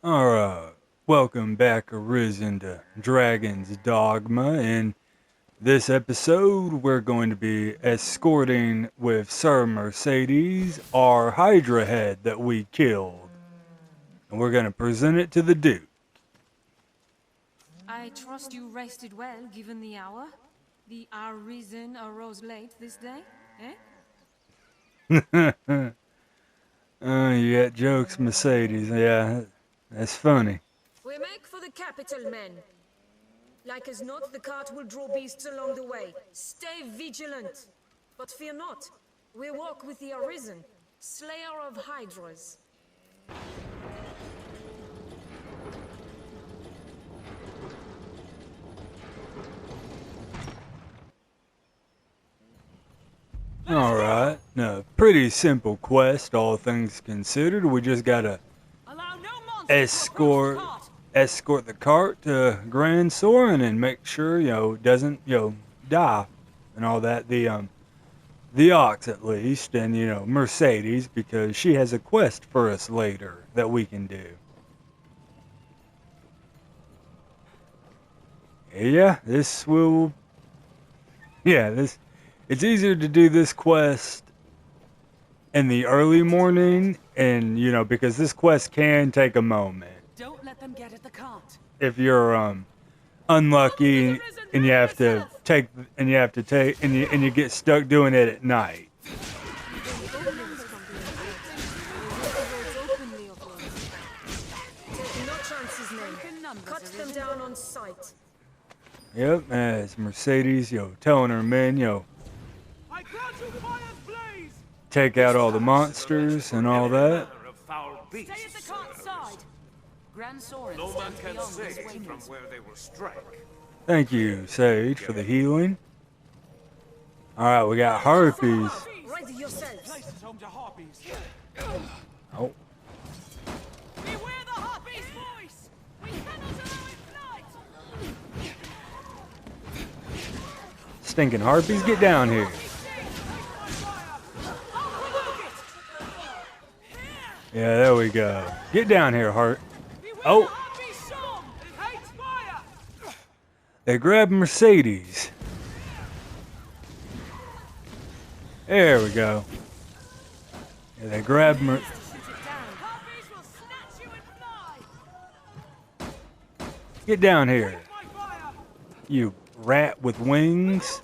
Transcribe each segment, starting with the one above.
Alright, welcome back Arisen to Dragon's Dogma. In this episode, we're going to be escorting with Sir Mercedes our Hydra head that we killed. And we're going to present it to the Duke. I trust you rested well, given the hour? The Arisen arose late this day, eh? You got jokes, Mercedes. Yeah, that's funny. We make for the capital, men. Like as not, the cart will draw beasts along the way. Stay vigilant. But fear not. We walk with the Arisen, slayer of Hydras. Alright, no, pretty simple quest, all things considered. We just gotta escort the cart to Gran Soren and make sure, doesn't, die and all that. The ox at least, and, Mercedes, because she has a quest for us later that we can do. It's easier to do this quest in the early morning, and, because this quest can take a moment. Don't let them get at the cart. If you're unlucky and you get stuck doing it at night. Take no chances, men. Cut them down on sight. Yep, as Mercedes, telling her men, take out all the monsters and all that. Stay at the cart side. Gran Soren No man stands can beyond save this from wings. where they will strike. Thank you, Sage, for the healing. Alright, we got harpies. Ready yourselves. Oh. Beware the harpy's voice! We cannot allow it flight! Stinking harpies, get down here. Yeah, there we go. Get down here, Hart. Oh! They grabbed Mercedes. There we go. Yeah, they grabbed Get down here. You rat with wings.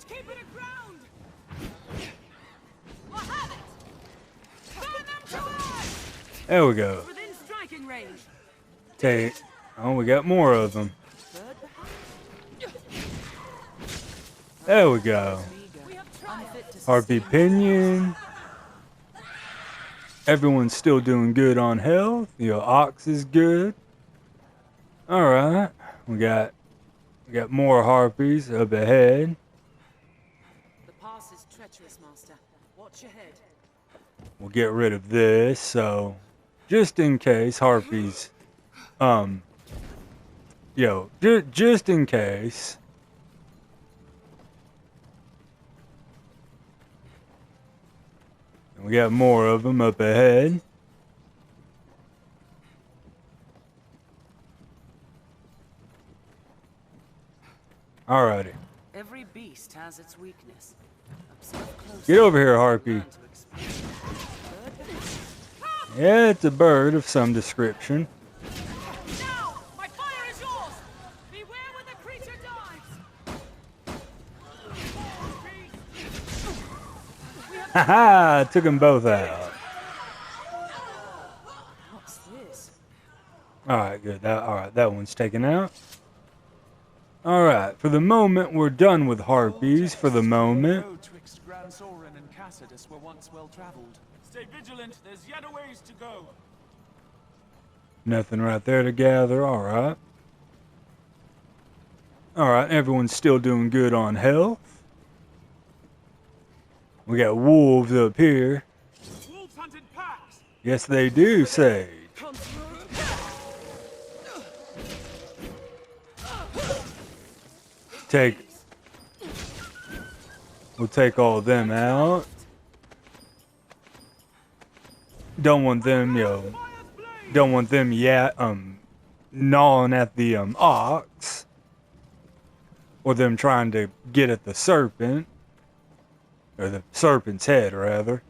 There we go. Take. Oh, we got more of them. There we go. Harpy Pinion. Everyone's still doing good on health. Ox is good. Alright. We got more harpies up ahead. The pass is treacherous, Master. Watch your head. We'll get rid of this, so just in case harpies just in case. We got more of them up ahead. Alrighty. Every beast has its weakness. Get over here, Harpy. Yeah, it's a bird of some description. Now, my fire is yours. Beware when the creature dives. Haha! Took them both out. What's this? Alright, good. That one's taken out. Alright, for the moment, we're done with harpies for the moment. Gran Soren and Cassidus were once well traveled. Stay vigilant, there's yet a ways to go. Nothing right there to gather, alright. Alright, everyone's still doing good on health. We got wolves up here. Wolves hunt in packs. Yes, they do, Sage. We'll take all of them out. Don't want them, gnawing at the ox, or them trying to get at the serpent, or the serpent's head rather.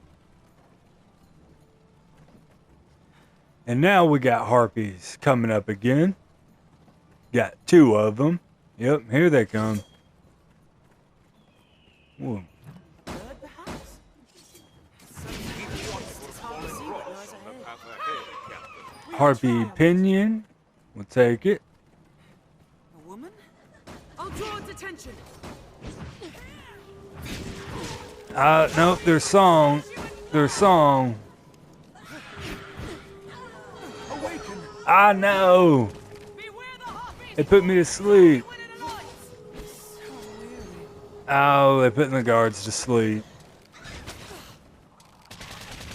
And now we got harpies coming up again. Got 2 of them. Yep, here they come. Ooh. Harpy pinion. We'll take it. A woman? I'll draw its attention. Nope, their song. I know. It put me to sleep. Oh, they putting the guards to sleep.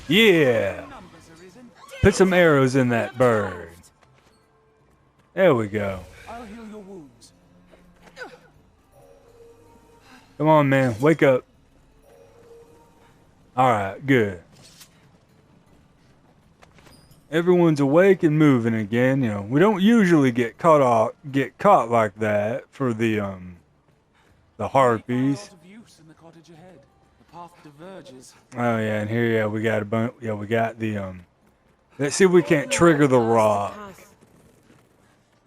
Yeah. Put some arrows in that bird. There we go. I'll heal your wounds. Come on, man. Wake up. Alright, good. Everyone's awake and moving again. You know, we don't usually get caught like that for the harpies. Oh yeah, and here, yeah, we got a bunch. Yeah, we got the let's see if we can't trigger the rock.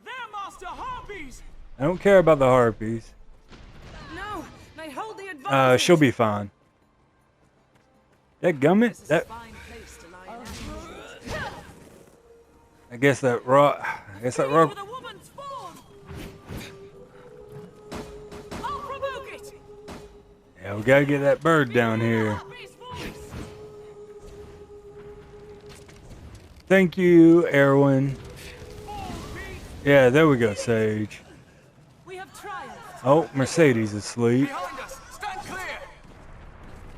There, Master Harpies! I don't care about the harpies. No, they hold the advantage. She'll be fine. That gummit? That I guess that rock. With a woman's form. I'll provoke it. Yeah, we gotta get that bird down here. Thank you, Erwin. Yeah, there we go, Sage. We have triumphed. Oh, Mercedes is asleep. Behind us! Stand clear!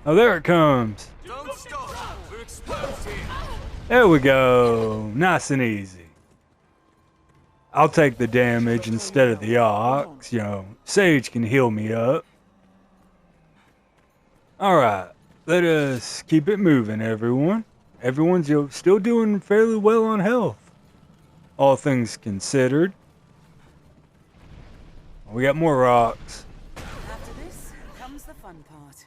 Oh, there it comes. Don't stop! We're exposed here! There we go. Nice and easy. I'll take the damage instead of the ox. You know, Sage can heal me up. Alright, let us keep it moving, everyone. Everyone's still doing fairly well on health, all things considered. We got more rocks. After this comes the fun part.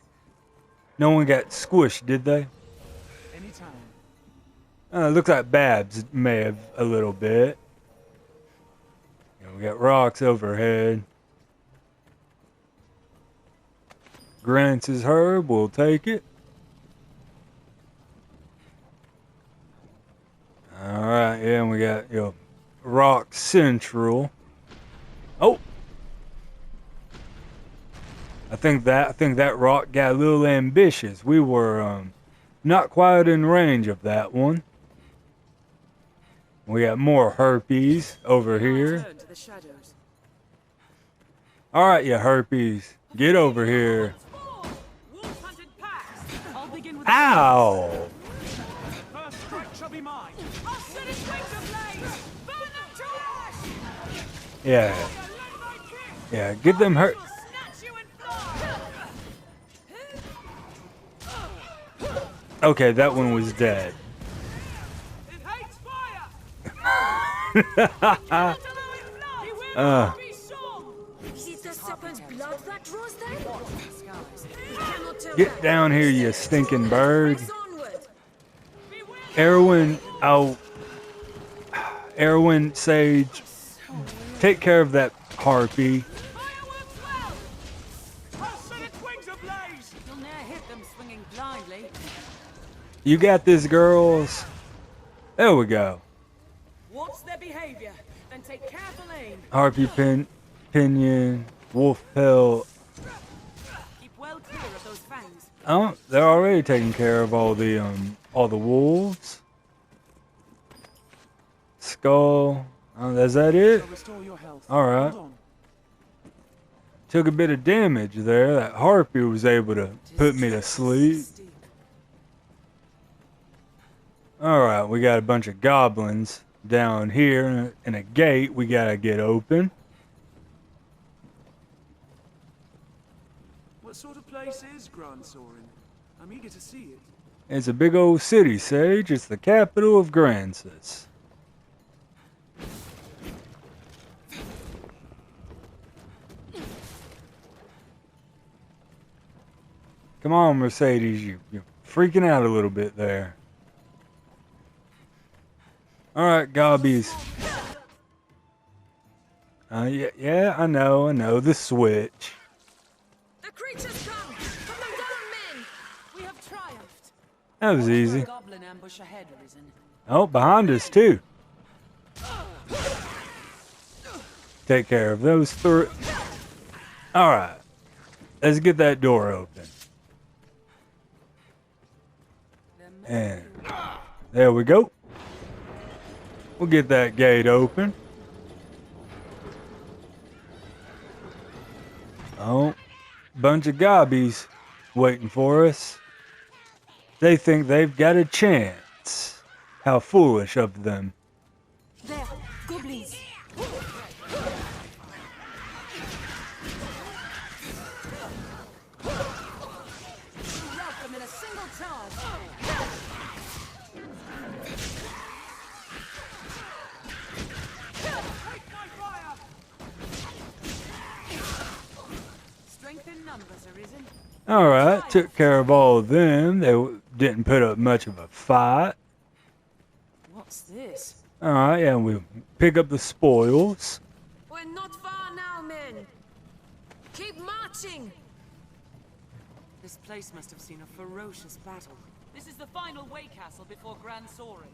No one got squished, did they? Anytime. Looks like Babs may have a little bit. We got rocks overhead. Grant's herb, we'll take it. Alright, yeah, and we got, Rock Central. Oh! I think that rock got a little ambitious. We were not quite in range of that one. We got more harpies over here. Alright, you harpies. Get over here. Ow! First strike shall be mine. Yeah. Yeah, get them hurt. Okay, that one was dead. Get down here, you stinking bird. Erwin, Erwin, Sage, take care of that harpy. You got this, girls. There we go. What's their behavior? Then take careful aim. Harpy pinion, wolf pelt. Keep well clear of those fangs. Oh, they're already taking care of all the wolves. Skull. Oh, is that it? All right. Took a bit of damage there. That harpy was able to put me to sleep. Alright, we got a bunch of goblins down here and a gate we gotta get open. What sort of place is Gran Soren? I'm eager to see it. It's a big old city, Sage. It's the capital of Gran Soren. Come on, Mercedes. You're freaking out a little bit there. Alright, gobbies. Yeah, I know. The switch. The creatures come! Put them down, men! We have triumphed. That was Watch for easy. a goblin ambush ahead, Arisen. Oh, behind us, too. Take care of those three. Alright. Let's get that door open. And there we go. We'll get that gate open. Oh, bunch of gobbies waiting for us. They think they've got a chance. How foolish of them. There, goblins. Rout them in a single charge! Take my fire! Strength in numbers, Arisen. Alright, took care of all of them. They didn't put up much of a fight. What's this? Alright, yeah, we pick up the spoils. We're not far now, men! Keep marching! This place must have seen a ferocious battle. This is the final way castle before Gran Soren.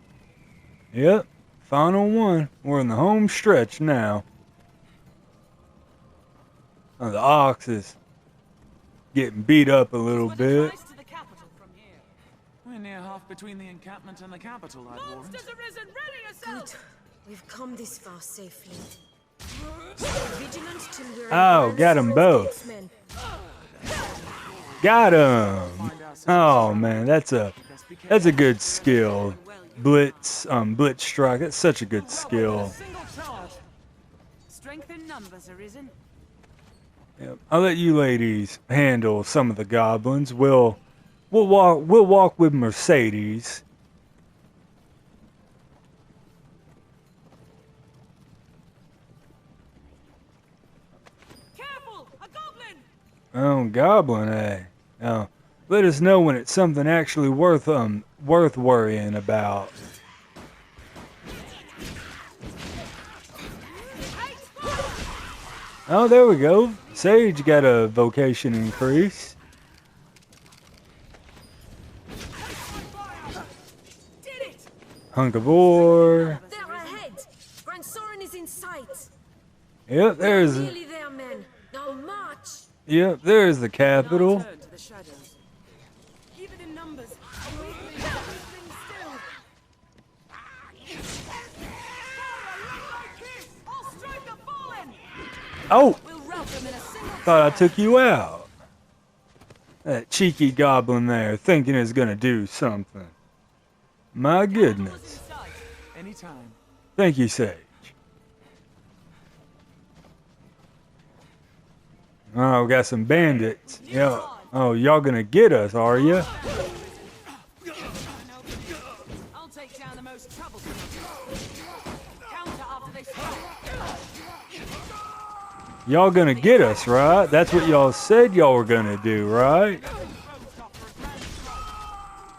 Yep, final one. We're in the home stretch now. Oh, the ox is getting beat up a little We're the bit. rise to the capital from here. We're near half between the encampment and the capital, I'd warned. Monsters arisen! Ready yourself! Good. We've come this far safely. Stay vigilant till we're in Oh, Gran got 'em Soren's both. gates, men. Got him! Oh man, that's a good skill. Blitz strike. That's such a good skill. Single charge. Strength in numbers, Arisen. Yep. I'll let you ladies handle some of the goblins. We'll walk with Mercedes. Careful! A goblin! Oh, goblin, eh? Now, let us know when it's something actually worth worrying about. Oh, there we go. Sage got a vocation increase. Did it! Hunk of ore. They're ahead! Gran Soren is in sight! Yep, there's Nearly there, men. Now march! there's the capital. Turn to the shadows. Keep it in numbers. Weakling still. I'll strike the fallen! Oh, We'll rout them in a single thought I took you out. That cheeky goblin there, thinking it's gonna do something. My goodness. Anytime. Thank you, Sage. Oh, we got some bandits. Yeah. Oh, y'all gonna get us, are you? I'll take down the most troublesome of them. Counter after they strike. Y'all gonna get us, right? That's what y'all said y'all were gonna do, right?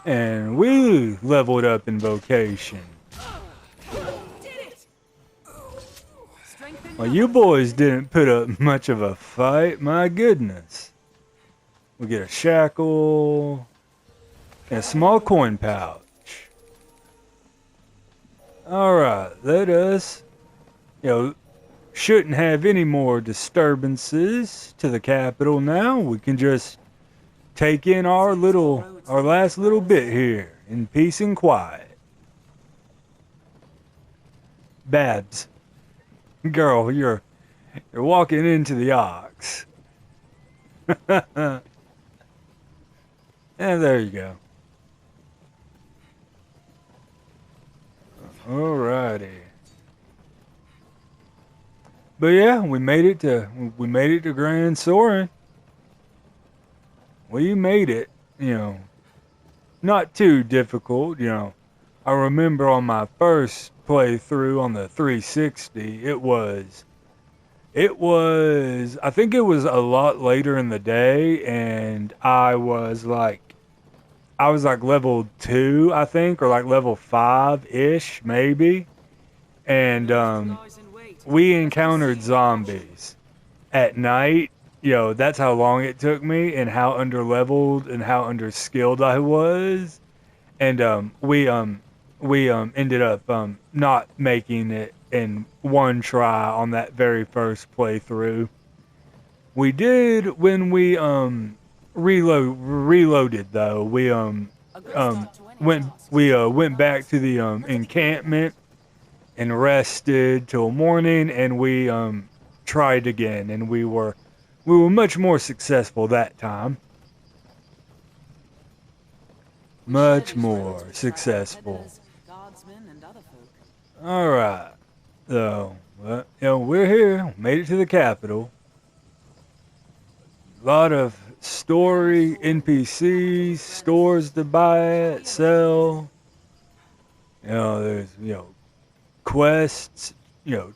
And we leveled up in vocation. Strength in Well, you boys didn't put up much of a fight. My goodness. We get a shackle and a small coin pouch. Alright, let us, shouldn't have any more disturbances to the capital now. We can just take in our last little bit here in peace and quiet. Babs, girl, you're walking into the ox. And there you go. Alrighty. But yeah, we made it to Gran Soren. We made it, not too difficult, I remember on my first playthrough on the 360, it was I think it was a lot later in the day, and I was like level 2, I think, or like level 5-ish, maybe. And Beast lies in wait, we as we encountered seek the action. zombies at night. That's how long it took me, and how underleveled and how underskilled I was. And we ended up not making it in one try on that very first playthrough. We did when we reloaded though. We A good start to any went task. we went back to the encampment and rested till morning, and we tried again, and we were much more successful that time. We share Much these roads more with traveling successful. peddlers, guardsmen, and other folk. All right. So, well, we're here. Made it to the capital. A lot of Gran story Soren, capital NPCs, of Gran stores Soren. to buy Shall it, we investigate? sell. There's quests.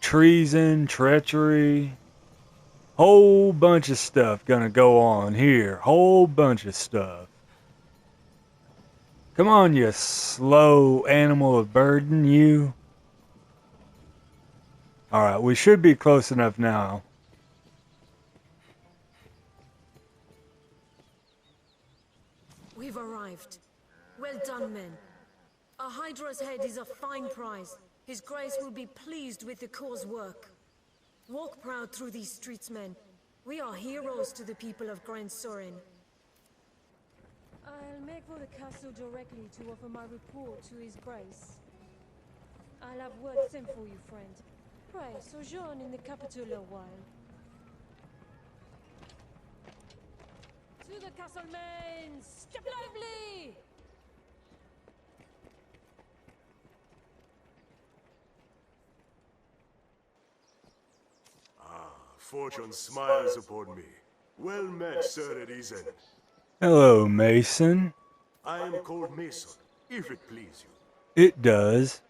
Treason, treachery. Whole bunch of stuff gonna go on here. Whole bunch of stuff. Come on, you slow animal of burden, you. All right, we should be close enough now. We've arrived. Well done, men. A Hydra's head is a fine prize. His Grace will be pleased with the Corps' work. Walk proud through these streets, men. We are heroes to the people of Gran Soren. I'll make for the castle directly to offer my report to His Grace. I'll have word sent for you, friend. Pray, sojourn in the capital a while. To the castle, men! Step lively! Fortune smiles upon me. Well met, Sir Arisen. Hello, Mason. I am called Mason, if it please you. It does.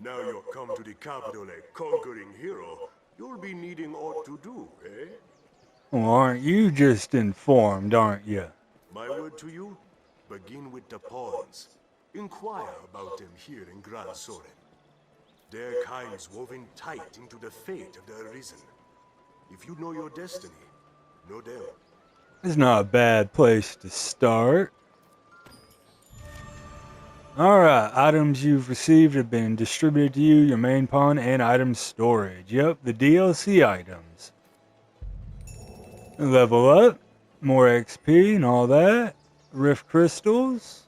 Now you're come to the capital a conquering hero, you'll be needing aught to do, eh? Well, aren't you just informed, aren't you? My word to you, begin with the pawns. Inquire about them here in Gran Soren. Their kind's woven tight into the fate of the Arisen. If you know your destiny, know them. It's not a bad place to start. Alright, items you've received have been distributed to you, your main pawn, and item storage. Yep, the DLC items. Level up, more XP and all that. Rift crystals.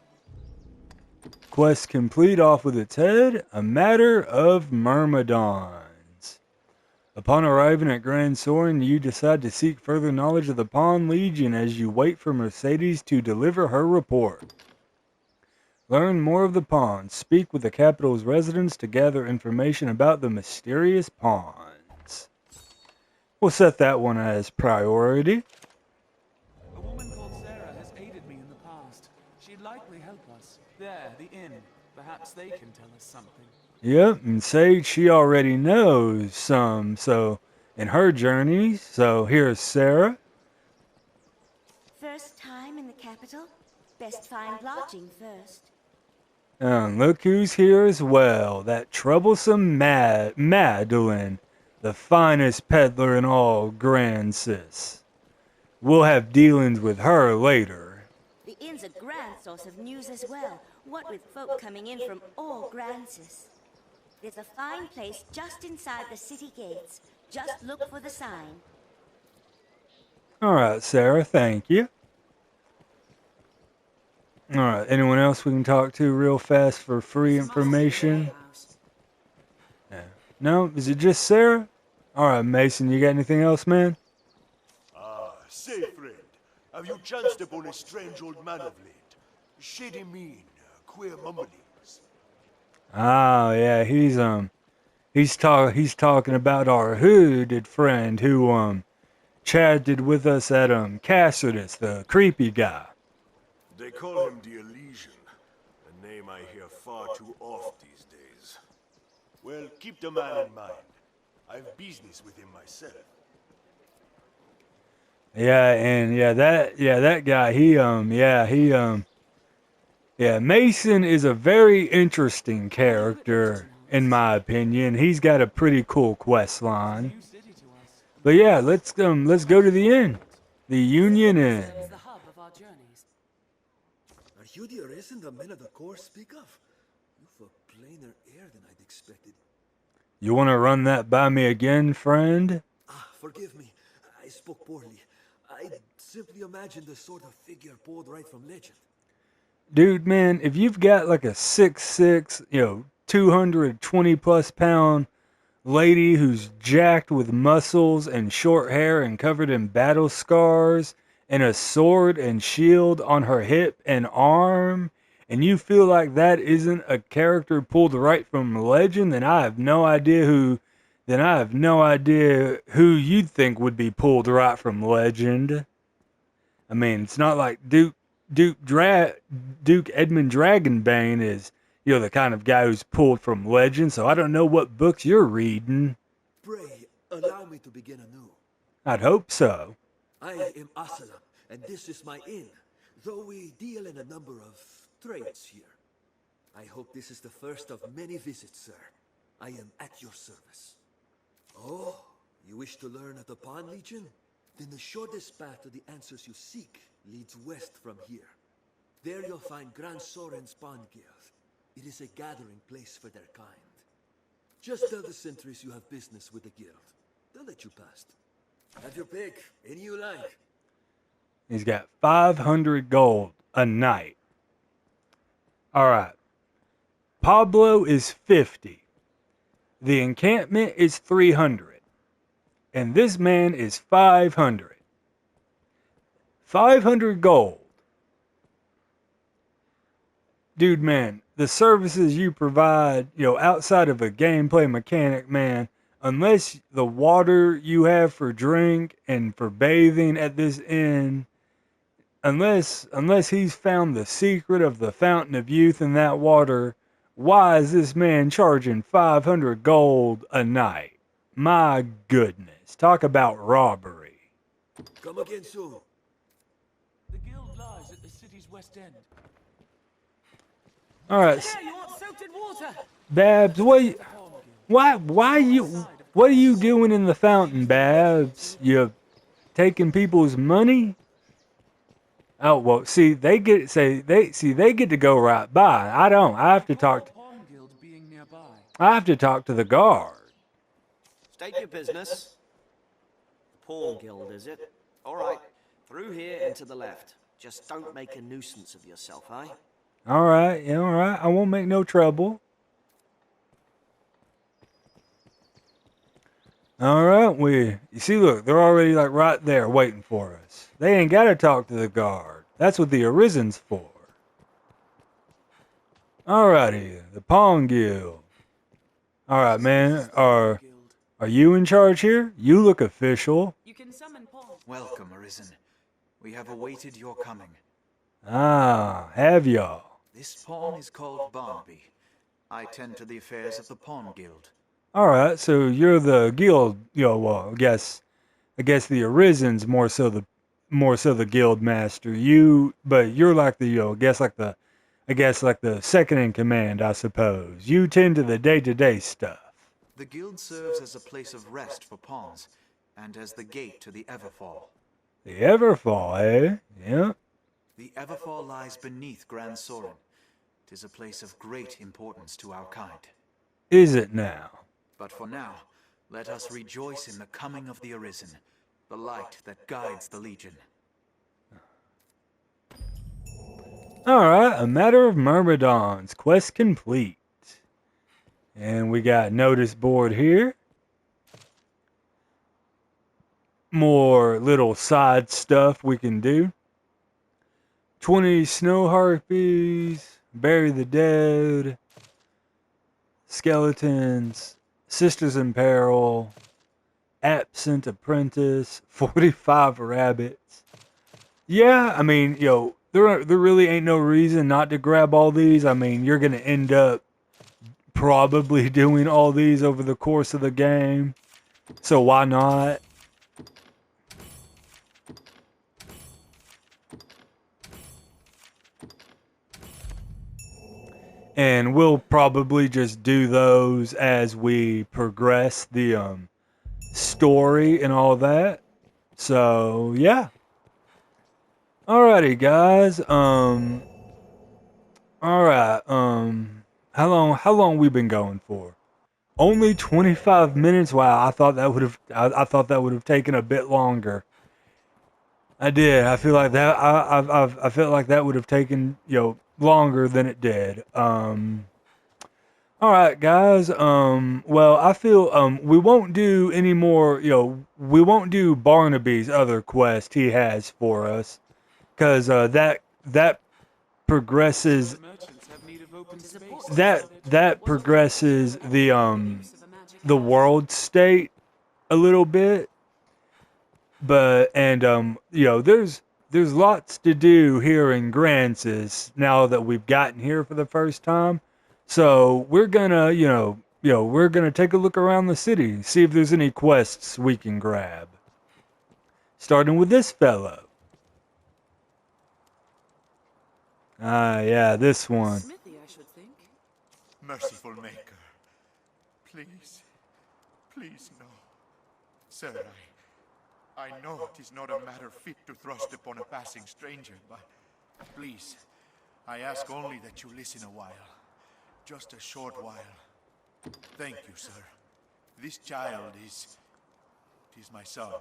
Quest complete, off with its head. A matter of myrmidons. Upon arriving at Gran Soren, you decide to seek further knowledge of the Pawn Legion as you wait for Mercedes to deliver her report. Learn more of the pawns. Speak with the capital's residents to gather information about the mysterious pawns. We'll set that one as priority. A woman called Sarah has aided me in the past. She'd likely help us. There, the inn. Perhaps they can tell us something. Yep, and Sage, she already knows some, so in her journey. So here's Sarah. First time in the capital? Best find lodging first. And look who's here as well. That troublesome Madeline, the finest peddler in all Grand Sis. We'll have dealings with her later. The inn's a grand source of news as well, what with folk coming in from all Grances. There's a fine place just inside the city gates. Just look for the sign. Alright, Sarah, thank you. Alright, anyone else we can talk to real fast for free information? Yeah. No? Is it just Sarah? Alright, Mason, you got anything else, man? Say, friend, have you chanced upon a strange old man of late? Shady mean, queer mumblings. Ah, yeah, he's talking about our hooded friend who chatted with us at Cassidy, the creepy guy. They call him the Elysian, a name I hear far too oft these days. Well, keep the man in mind. I've business with him myself. Yeah, and that guy, yeah, Mason is a very interesting character, in my opinion. He's got a pretty cool quest It's a line. new city to us. But yeah, let's go to the inn. The Union Inn. Serves the hub of our journeys. Are you the Arisen the men of the Corps speak of? You've a plainer air than I'd expected. You want to run that by me again, friend? Ah, forgive me. I spoke poorly. I simply imagined the sort of figure pulled right from legend. Dude, man, if you've got like a 6'6", 220 plus pound lady who's jacked with muscles and short hair and covered in battle scars and a sword and shield on her hip and arm, and you feel like that isn't a character pulled right from legend, then I have no idea who you'd think would be pulled right from legend. I mean, it's not like Duke Edmund Dragonbane is, the kind of guy who's pulled from legend, so I don't know what books you're reading. Pray, allow me to begin anew. I'd hope so. I am Asalam, and this is my inn, though we deal in a number of trades here. I hope this is the first of many visits, sir. I am at your service. Oh, you wish to learn of the Pawn Legion? Then the shortest path to the answers you seek leads west from here. There you'll find Gran Soren's Pawn Guild. It is a gathering place for their kind. Just tell the sentries you have business with the guild. They'll let you past. Have your pick, any you like. He's got 500 gold a night. All right. Pablo is 50. The encampment is 300. And this man is 500. 500 gold. Dude, man, the services you provide, outside of a gameplay mechanic, man, unless the water you have for drink and for bathing at this inn, unless he's found the secret of the fountain of youth in that water, why is this man charging 500 gold a night? My goodness. Talk about robbery. Come again soon. The guild lies at the city's west end. All right, There, you want soaked in water? Babs, what are you doing in the fountain, Babs? You taking people's money? Oh well, see they get to go right by. I don't. I have to talk. Pawn guild being nearby. I have to talk to the guard. State your business. Pawn Guild, is it? All right. Through here and to the left. Just don't make a nuisance of yourself, eh? All right, yeah, all right. I won't make no trouble. All right, you see, look, they're already like right there waiting for us. They ain't got to talk to the guard. That's what the Arisen's for. All righty, the Pawn Guild. All right, man. Are you in charge here? You look official. You can summon pawns. Welcome, Arisen. We have awaited your coming. Ah, have y'all? This pawn is called Barnaby. I tend to the affairs of the Pawn Guild. All right, so you're the guild. Well, I guess the Arisen's more so the guild master. But you're like the I guess like the second in command, I suppose. You tend to the day-to-day stuff. The guild serves as a place of rest for pawns, and as the gate to the Everfall. The Everfall, eh? Yeah. The Everfall lies beneath Gran Soren. 'Tis a place of great importance to our kind. Is it now? But for now, let us rejoice in the coming of the Arisen, the light that guides the Legion. Alright, a matter of Myrmidons. Quest complete. And we got notice board here. More little side stuff we can do. 20 snow harpies. Bury the dead. Skeletons. Sisters in peril. Absent apprentice. 45 rabbits. Yeah, I mean, there really ain't no reason not to grab all these. I mean, you're going to end up probably doing all these over the course of the game. So why not? and we'll probably just do those as we progress the story and all that. So yeah. Alrighty, guys. All right. How long we been going for? Only 25 minutes. Wow, I thought that would have taken a bit longer. I did. I feel like that. I felt like that would have taken longer than it did. All right, guys. Well, I feel we won't do any more. We won't do Barnaby's other quest he has for us because that progresses Merchants have need of open space. that progresses the world state a little bit, but and there's lots to do here in Grancis now that we've gotten here for the first time. So we're gonna we're gonna take a look around the city, see if there's any quests we can grab. Starting with this fellow. Ah, yeah, this one. Smithy, I should think. Merciful Maker, please, please no. Sir, I know it is not a matter fit to thrust upon a passing stranger, but please, I ask only that you listen a while. Just a short while. Thank you, sir. This child is my son.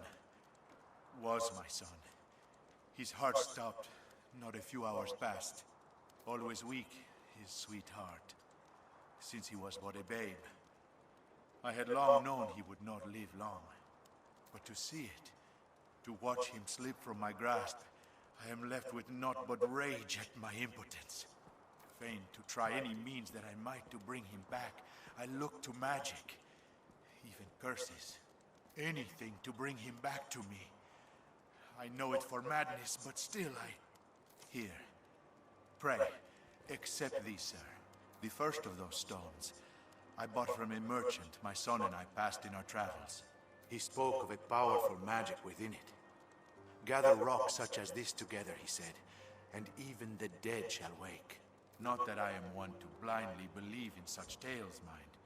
Was my son. His heart stopped not a few hours past. Always weak, his sweet heart, since he was but a babe. I had long known he would not live long. But to see it, to watch him slip from my grasp, I am left with naught but rage at my impotence. Fain to try any means that I might to bring him back, I look to magic, even curses. Anything to bring him back to me. I know it for madness, but still Here. Pray, accept these, sir. The first of those stones I bought from a merchant my son and I passed in our travels. He spoke of a powerful magic within it. Gather rocks such as this together, he said, and even the dead shall wake. Not that I am one to blindly believe in such tales, mind.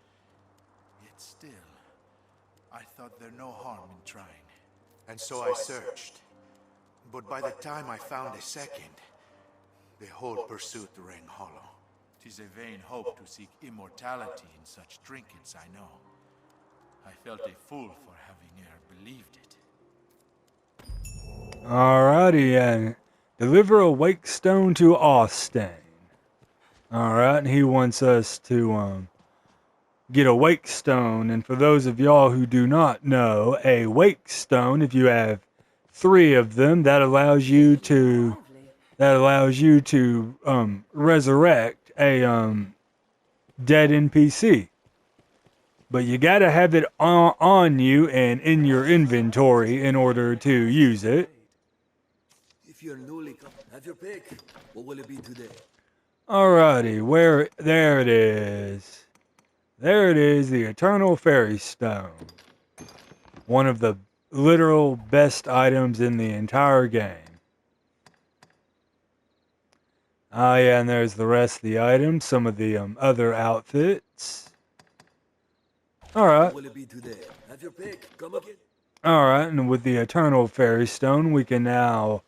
Yet still, I thought there no harm in trying. And so I searched. But by the time I found a second, the whole pursuit rang hollow. 'Tis a vain hope to seek immortality in such trinkets, I know. I felt a fool for having e'er believed it. Alrighty, and deliver a wake stone to Austin. Alright, and he wants us to get a wake stone. And for those of y'all who do not know, a wake stone, if you have 3 of them, that allows you to resurrect a dead NPC. But you gotta have it on you and in your inventory in order to use it. If you're newly come, have your pick. What will it be today? Alrighty, there it is. There it is, the Eternal Fairy Stone. One of the literal best items in the entire game. Ah, yeah, and there's the rest of the items, some of the other outfits. Alright. What will it be today? Have your pick. Come again. Alright, and with the Eternal Fairy Stone, we can now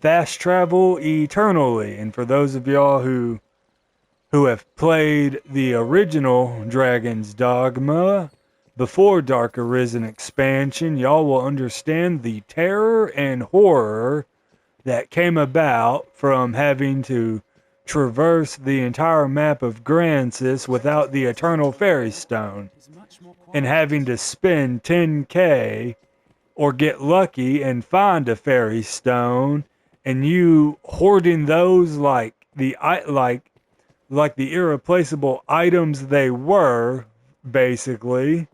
fast travel eternally. And for those of y'all who have played the original Dragon's Dogma before Dark Arisen expansion, y'all will understand the terror and horror that came about from having to traverse the entire map of Grancis without the Eternal Fairy Stone and having to spend 10k or get lucky and find a fairy stone, and you hoarding those like the irreplaceable items they were, basically.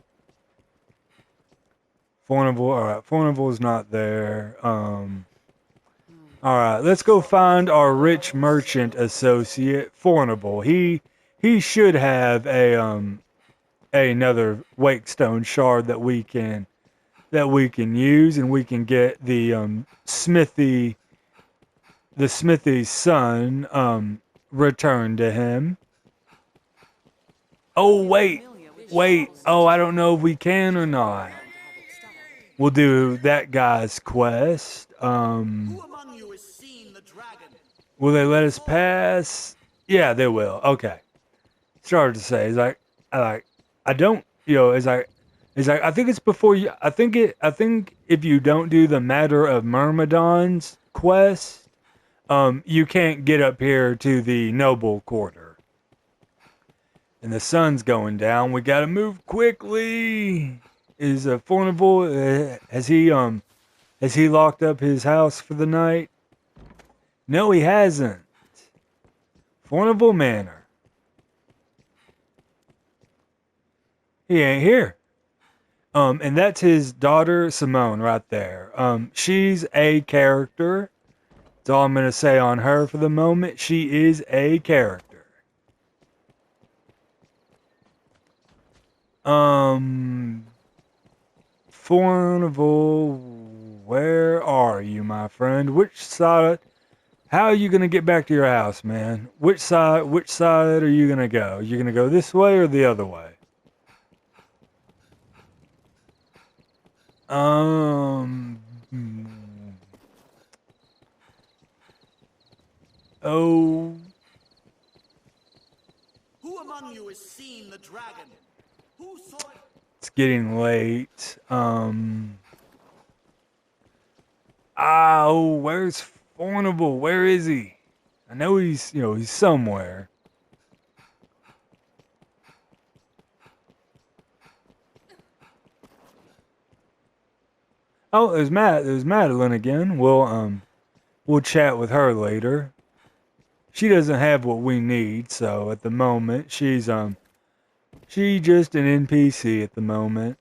Fornival's not there. Alright, let's go find our rich merchant associate, Fornival. He should have another Wakestone shard that we can use, and we can get the smithy's son returned to him. Oh, wait. Oh, I don't know if we can or not. We'll do that guy's quest. Who among you has seen the dragon? Will they let us pass? Yeah, they will. Okay. Started to say, I don't, I think it's before you. I think if you don't do the Matter of Myrmidons quest, you can't get up here to the noble quarter. And the sun's going down. We gotta move quickly. Is Fornival? Has he locked up his house for the night? No, he hasn't. Fornival Manor. He ain't here. And that's his daughter Simone right there. She's a character. That's all I'm gonna say on her for the moment. She is a character. Fornival, where are you, my friend? Which side? How are you gonna get back to your house, man? Which side are you gonna go? You gonna go this way or the other way? Oh. Who among you has seen the dragon? Who saw it? It's getting late. Where's Fornival? Where is he? I know he's somewhere. Oh, there's Madeline again. We'll chat with her later. She doesn't have what we need, so at the moment she's just an NPC at the moment.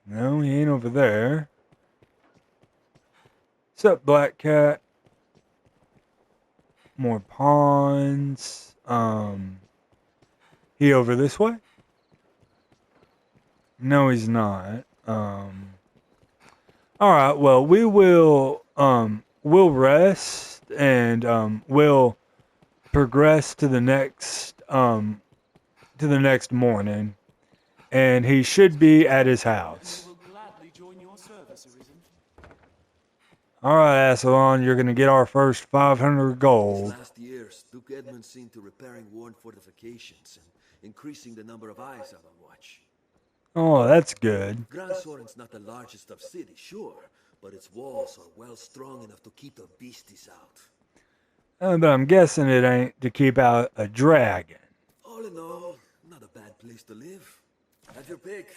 No, he ain't over there. What's up, Black Cat? More pawns. He over this way? No, he's not. Alright, well, we'll rest and we'll progress to the next morning. And he should be at his house. Alright, Assalon, you're gonna get our first 500 gold. Last years, Duke Edmund seen to repairing worn fortifications and increasing the number of eyes out on watch. Oh, that's good. Gran Soren's not the largest of cities, sure, but its walls are well strong enough to keep the beasties out. But I'm guessing it ain't to keep out a dragon. All in all, not a bad place to live. Have your pick.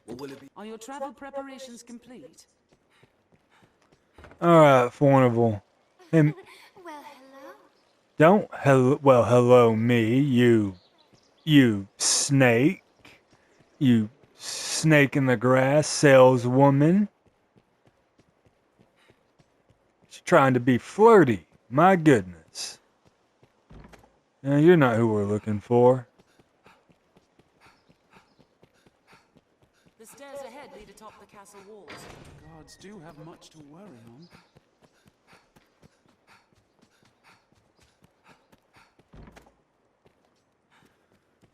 What will it be? Are your travel preparations complete? Alright, Fornival. Well, hello. Hello me, you snake. You snake in the grass saleswoman. She's trying to be flirty. My goodness. Now, you're not who we're looking for. The stairs ahead lead atop the castle walls. Guards do have much to worry on.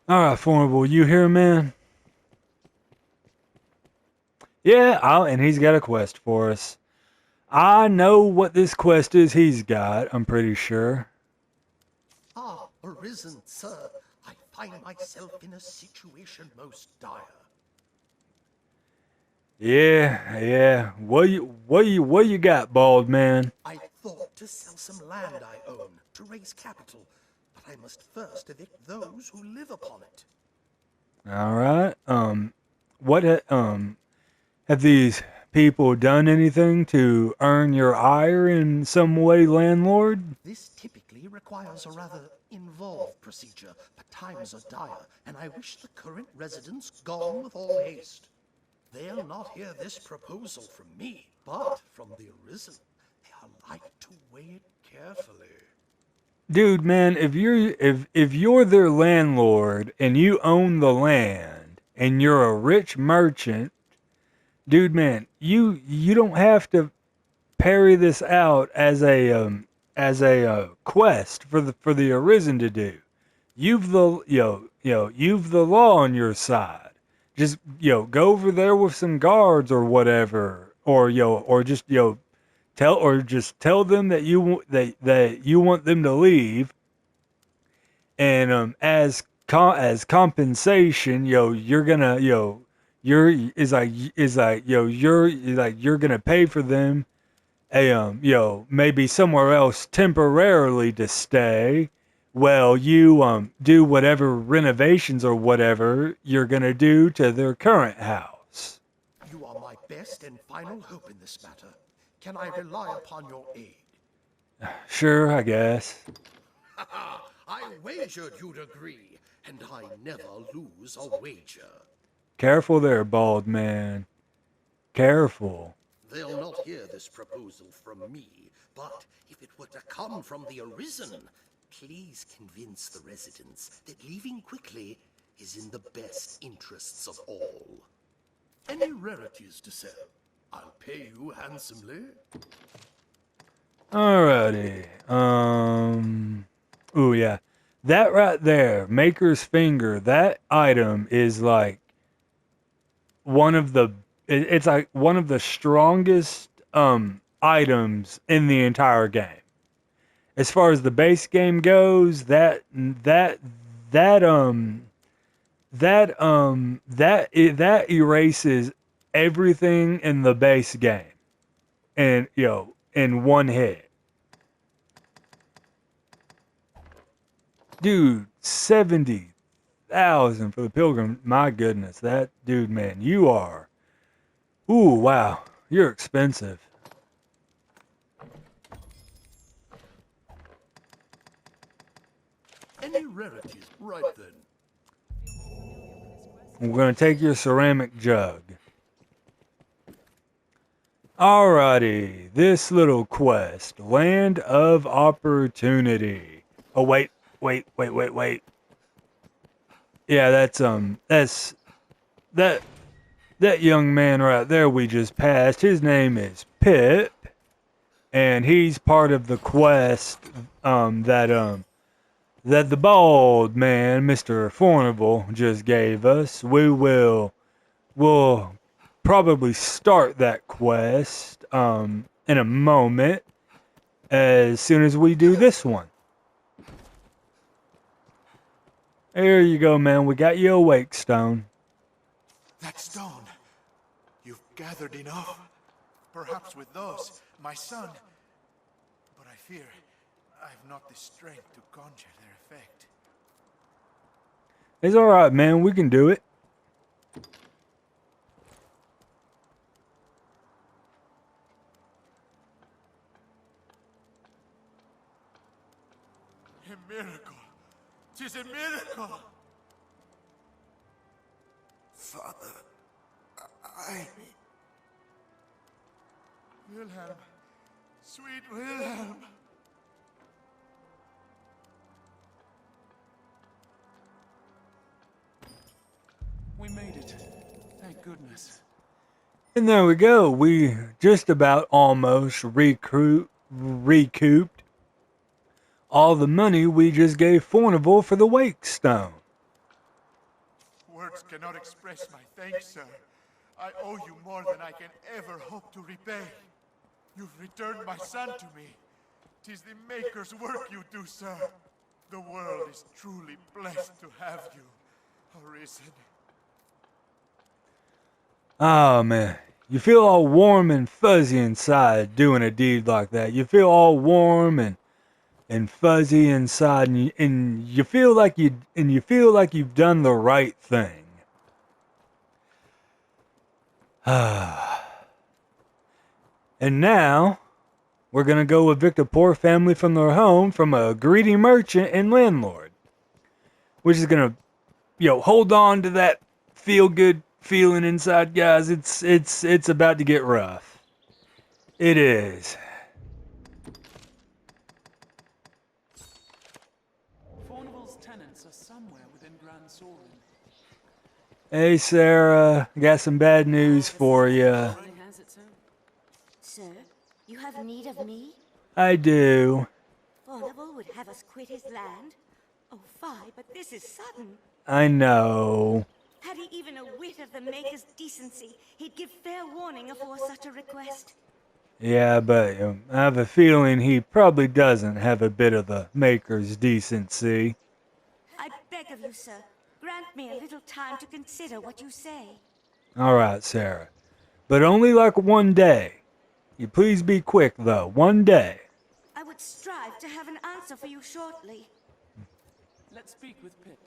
Alright, Fornival, you here, man? Yeah, and he's got a quest for us. I know what this quest is he's got, I'm pretty sure. Ah, Arisen, sir. I find myself in a situation most dire. Yeah. What you got, bald man? I thought to sell some land I own to raise capital, but I must first evict those who live upon it. Alright, have these people done anything to earn your ire in some way, landlord? This typically requires a rather involved procedure, but times are dire, and I wish the current residents gone with all haste. They'll not hear this proposal from me, but from the Arisen. They are like to weigh it carefully. Dude, man, if you're their landlord and you own the land and you're a rich merchant, dude, man, you don't have to parry this out as a quest for the Arisen to do. you've the law on your side. Just go over there with some guards or whatever, or or just tell them that that you want them to leave, and as compensation, you're gonna you're is like you're gonna pay for them a maybe somewhere else temporarily to stay. Well, you do whatever renovations or whatever you're gonna do to their current house. You are my best and final hope in this matter. Can I rely upon your aid? Sure, I guess. I wagered you'd agree, and I never lose a wager. Careful there, bald man. Careful. They'll not hear this proposal from me, but if it were to come from the Arisen, please convince the residents that leaving quickly is in the best interests of all. Any rarities to sell? I'll pay you handsomely. Alrighty. Ooh, yeah. That right there, Maker's Finger, that item is like it's like one of the strongest items in the entire game. As far as the base game goes, that erases everything in the base game, and in one hit. Dude, 70,000 for the Pilgrim. My goodness, that dude, man, you are. Ooh, wow, you're expensive. Any rarities, right then. We're gonna take your ceramic jug. Alrighty, this little quest, Land of Opportunity. Oh wait. Yeah, that's that young man right there we just passed. His name is Pip, and he's part of the quest that the bald man, Mr. Fornival, just gave us. We'll probably start that quest in a moment as soon as we do this one. There you go, man. We got you a wake stone. That stone. You've gathered enough. Perhaps with those, my son. But I fear I've not the strength to conjure their effect. It's alright, man. We can do it. A miracle. 'Tis a miracle. Father, Wilhelm. Sweet Wilhelm. We made it. Thank goodness. And there we go. We just about almost recouped all the money we just gave Fornival for the wake stone. Words cannot express my thanks, sir. I owe you more than I can ever hope to repay. You've returned my son to me. 'Tis the Maker's work you do, sir. The world is truly blessed to have you, Arisen. Oh man, you feel all warm and fuzzy inside doing a deed like that. You feel all warm and fuzzy inside, and you feel like you've done the right thing. And now we're gonna go evict a poor family from their home from a greedy merchant and landlord, which is gonna hold on to that feel good feeling inside, guys. It's about to get rough. It is. Fornival's tenants are somewhere within Gran Soren. Hey Sarah, got some bad news for you. Sir, you have need of me? I do. Fornival would have us quit his land? Oh, fie, but this is sudden. I know. Had he even a whit of the Maker's decency, he'd give fair warning afore such a request. Yeah, but I have a feeling he probably doesn't have a bit of the Maker's decency. I beg of you, sir, grant me a little time to consider what you say. Alright, Sarah. But only like one day. You please be quick, though. One day. I would strive to have an answer for you shortly. Let's speak with Pip.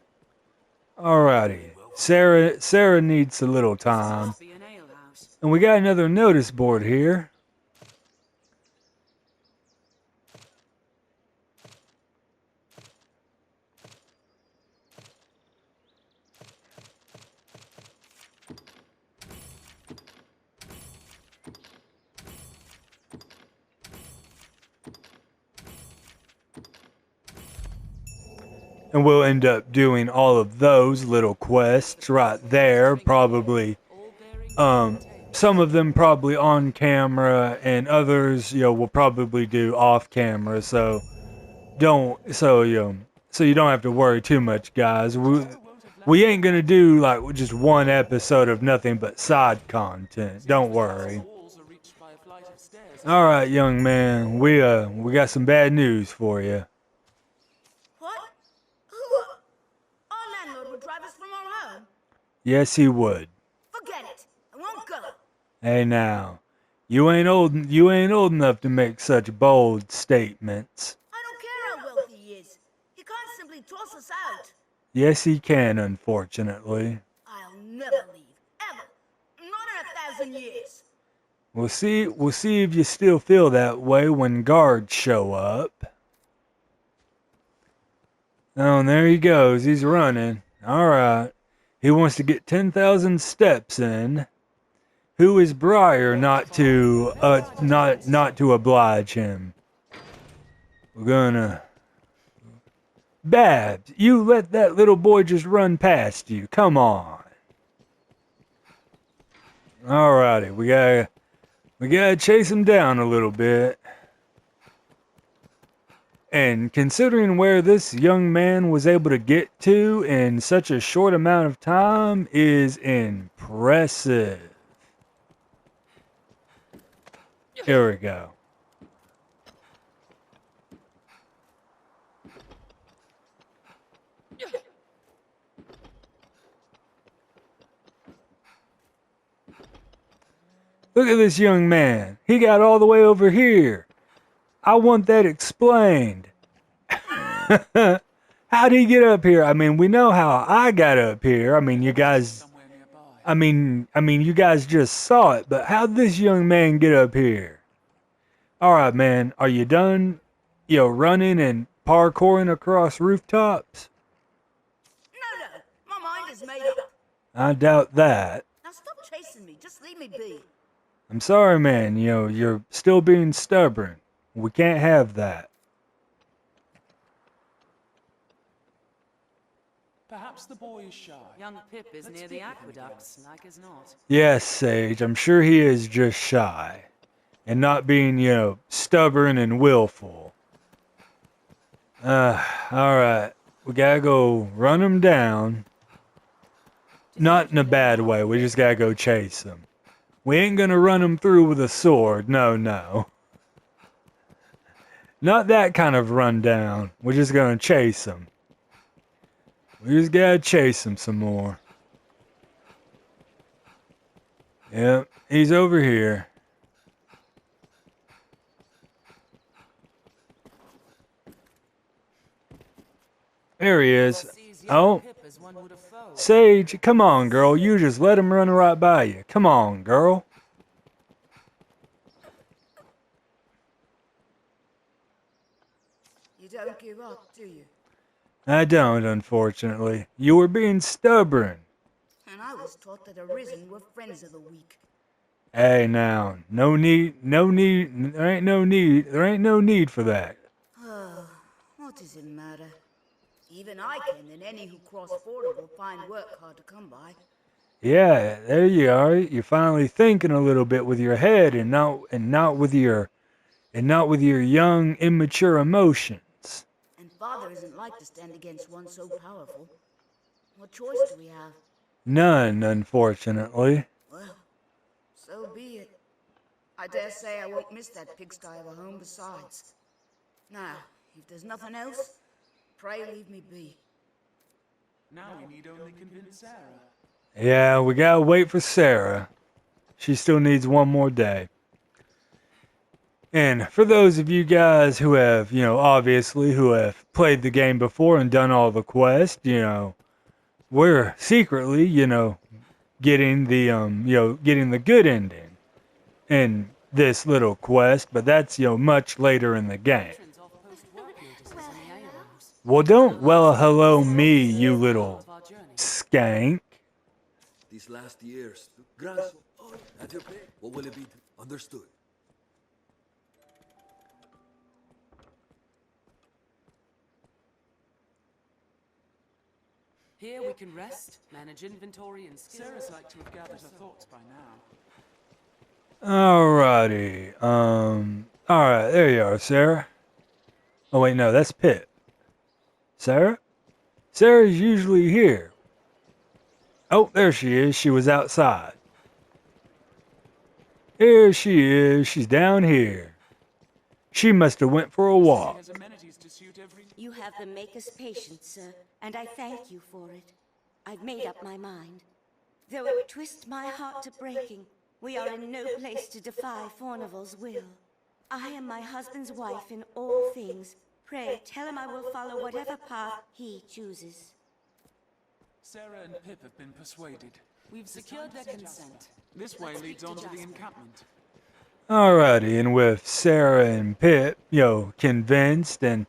Alrighty. Sarah needs a little time. And we got another notice board here. And we'll end up doing all of those little quests right there, probably. Some of them probably on camera, and others, we'll probably do off camera. So you don't have to worry too much, guys. We ain't gonna do like just one episode of nothing but side content. Don't worry. All right, young man, we got some bad news for you. Yes, he would. Forget it. I won't go. Hey now, you ain't old enough to make such bold statements. I don't care how wealthy he is. He can't simply toss us out. Yes, he can, unfortunately. I'll never leave. Ever. Not in 1,000 years. We'll see if you still feel that way when guards show up. Oh, and there he goes. He's running. Alright. He wants to get 10,000 steps in. Who is Briar not to oblige him? We're gonna... Babs, you let that little boy just run past you. Come on. Alrighty, we gotta chase him down a little bit. And considering where this young man was able to get to in such a short amount of time is impressive. Here we go. Look at this young man. He got all the way over here. I want that explained. How'd he get up here? I mean, we know how I got up here. I mean, you guys... you guys just saw it, but how'd this young man get up here? Alright, man, are you done, running and parkouring across rooftops? No, my mind is made up. I doubt that. Now stop chasing me, just leave me be. I'm sorry, man, you're still being stubborn. We can't have that. Perhaps the boy is shy. Young Pip is near the aqueducts, like as not. Yes, Sage, I'm sure he is just shy. And not being, stubborn and willful. Alright. We gotta go run him down. Not in a bad way, we just gotta go chase him. We ain't gonna run him through with a sword, no. Not that kind of rundown. We're just gonna chase him. We just gotta chase him some more. Yep, he's over here. There he is. Oh. Sage, come on, girl. You just let him run right by you. Come on, girl. You don't give up, do you? I don't, unfortunately. You were being stubborn. And I was taught that Arisen were friends of the weak. Hey, now, there ain't no need for that. What does it matter? Even I can, and any who cross border will find work hard to come by. Yeah, there you are. You're finally thinking a little bit with your head and not with your young, immature emotions. And Father isn't like to stand against one so powerful. What choice do we have? None, unfortunately. Well, so be it. I dare say I won't miss that pigsty of a home besides. Now, if there's nothing else, pray leave me be. Now we need only convince Sarah. Yeah, we gotta wait for Sarah. She still needs one more day. And for those of you guys who have, obviously who have played the game before and done all the quests, we're secretly, getting the good ending in this little quest, but that's, much later in the game. Well, don't hello me, you little skank. These last years, Gran Soren, at your pay. What will it be? Understood. Here we can rest, manage inventory, and Sarah's like to have gathered her thoughts by now. Alrighty. Alright, there you are, Sarah. Oh, wait, no, that's Pip. Sarah? Sarah's usually here. Oh, there she is. She was outside. Here she is. She's down here. She must have went for a walk. You have the Maker's patience, sir, and I thank you for it. I've made up my mind. Though it twists my heart to breaking, we are in no place to defy Fornival's will. I am my husband's wife in all things. Pray, tell him I will follow whatever path he chooses. Sarah and Pip have been persuaded. We've secured their consent. This way leads on to the encampment. Alrighty, and with Sarah and Pip, convinced and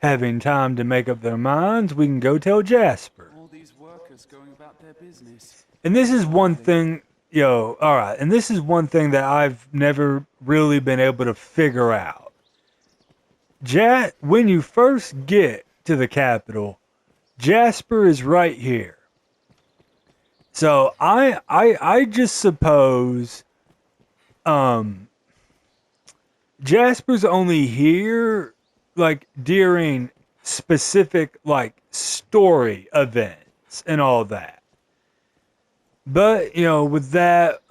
having time to make up their minds, we can go tell Jasper. All these workers going about their business. And this is one thing, alright, and this is one thing that I've never really been able to figure out. When you first get to the capital, Jasper is right here. So I just suppose Jasper's only here like during specific like story events and all that. But, with that,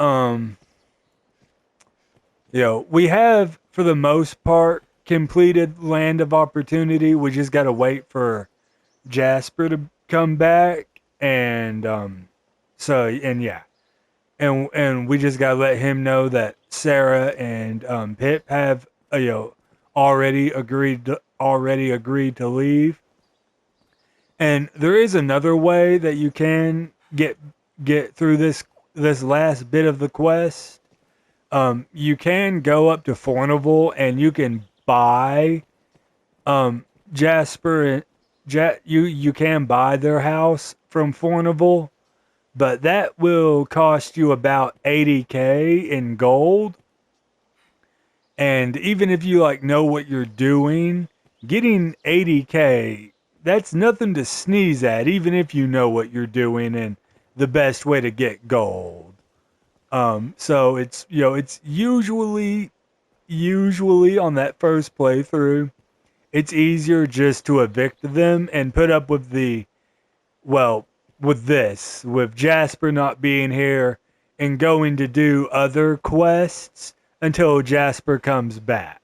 we have for the most part completed Land of Opportunity. We just got to wait for Jasper to come back and and we just gotta let him know that Sarah and Pip have already agreed to leave. And there is another way that you can get through this last bit of the quest. You can go up to Fornival and you can buy Jasper and you can buy their house from Fornival. But that will cost you about 80k in gold. And even if you know what you're doing, getting 80k, that's nothing to sneeze at, even if you know what you're doing and the best way to get gold. So it's it's usually on that first playthrough, it's easier just to evict them and put up with with Jasper not being here and going to do other quests until Jasper comes back.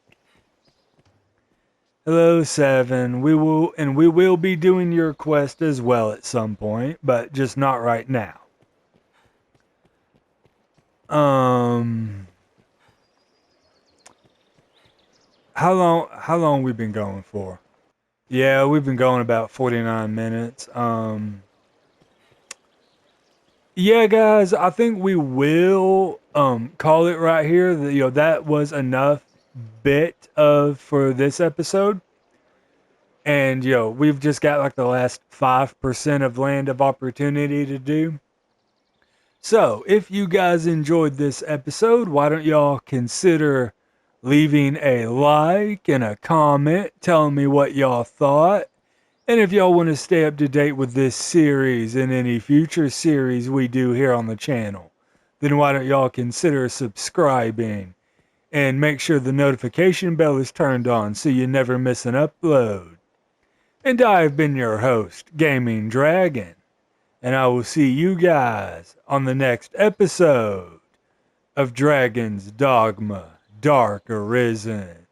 Hello, Seven. We will be doing your quest as well at some point, but just not right now. How long we been going for? Yeah, we've been going about 49 minutes. Yeah, guys, I think we will call it right here. That was enough for this episode. And we've just got the last 5% of Land of Opportunity to do. So, if you guys enjoyed this episode, why don't y'all consider leaving a like and a comment telling me what y'all thought. And if y'all want to stay up to date with this series and any future series we do here on the channel, then why don't y'all consider subscribing and make sure the notification bell is turned on so you never miss an upload. And I have been your host, Gaming Dragon. And I will see you guys on the next episode of Dragon's Dogma Dark Arisen.